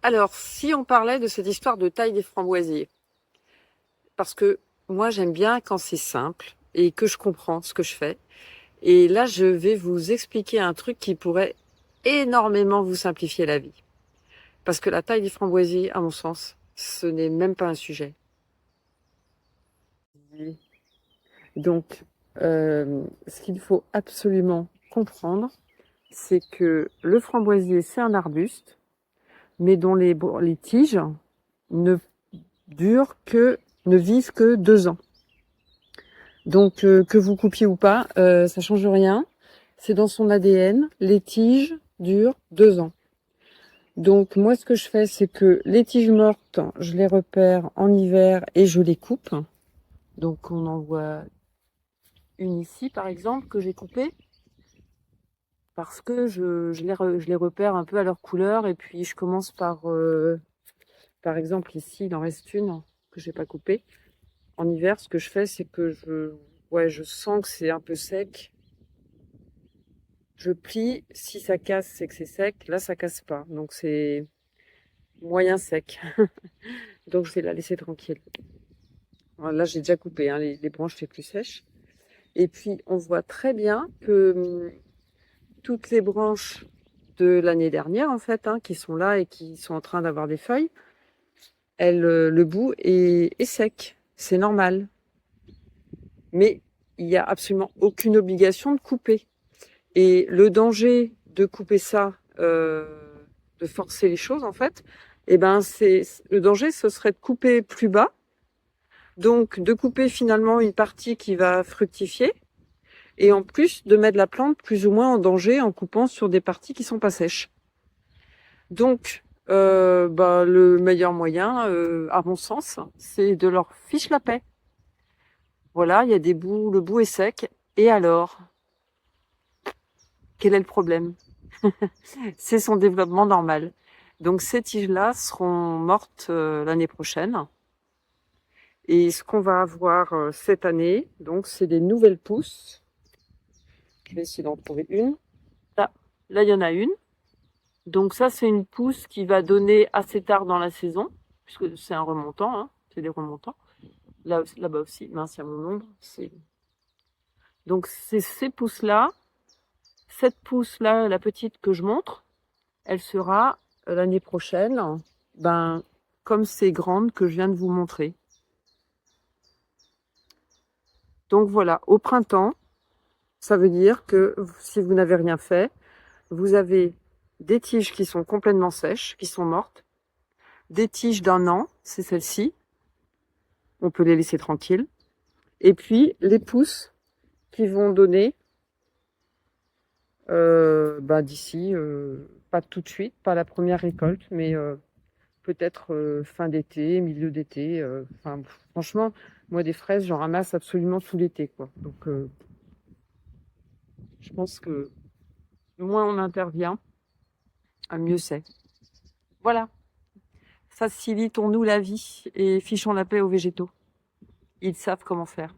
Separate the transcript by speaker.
Speaker 1: Alors, si on parlait de cette histoire de taille des framboisiers, parce que moi j'aime bien quand c'est simple et que je comprends ce que je fais. Et là, je vais vous expliquer un truc qui pourrait énormément vous simplifier la vie. Parce que la taille des framboisiers, à mon sens, ce n'est même pas un sujet. Donc, ce qu'il faut absolument comprendre, c'est que le framboisier, c'est un arbuste, mais dont les tiges ne durent que, ne vivent que 2 ans. Donc, que vous coupiez ou pas, ça change rien. C'est dans son ADN. Les tiges durent 2 ans. Donc, moi, ce que je fais, c'est que les tiges mortes, je les repère en hiver et je les coupe. Donc, on en voit une ici, par exemple, que j'ai coupée parce que je les repère un peu à leur couleur. Et puis, je commence par exemple, ici, il en reste une que j'ai pas coupée. En hiver, ce que je fais, c'est que je sens que c'est un peu sec. Je plie. Si ça casse, c'est que c'est sec. Là, ça casse pas. Donc, c'est moyen sec. Donc, je vais la laisser tranquille. Là, j'ai déjà coupé, hein, les branches les plus sèches. Et puis, on voit très bien que toutes les branches de l'année dernière, en fait, hein, qui sont là et qui sont en train d'avoir des feuilles, le bout est sec. C'est normal. Mais il n'y a absolument aucune obligation de couper. Et le danger de couper ça, de forcer les choses, en fait, eh ben, le danger, ce serait de couper plus bas. Donc, de couper finalement une partie qui va fructifier. Et en plus de mettre la plante plus ou moins en danger en coupant sur des parties qui sont pas sèches. Donc, le meilleur moyen, à mon sens, c'est de leur fiche la paix. Voilà, il y a des bouts, le bout est sec. Et alors, quel est le problème? C'est son développement normal. Donc ces tiges-là seront mortes l'année prochaine. Et ce qu'on va avoir cette année, donc c'est des nouvelles pousses. Je vais essayer d'en trouver une. Là, il y en a une. Donc ça, c'est une pousse qui va donner assez tard dans la saison, puisque c'est un remontant, hein, c'est des remontants. Là-bas aussi, mince, il y a mon ombre. Donc c'est ces pousses-là, cette pousse-là, la petite que je montre, elle sera l'année prochaine, comme ces grandes que je viens de vous montrer. Donc voilà, au printemps, ça veut dire que si vous n'avez rien fait, vous avez des tiges qui sont complètement sèches, qui sont mortes, des tiges d'1 an, c'est celle-ci, on peut les laisser tranquilles, et puis les pousses qui vont donner d'ici, pas tout de suite, pas la première récolte, mais peut-être fin d'été, milieu d'été. Franchement, moi des fraises, j'en ramasse absolument tout l'été, quoi. Donc je pense que moins on intervient, mieux c'est. Voilà, facilitons-nous la vie et fichons la paix aux végétaux. Ils savent comment faire.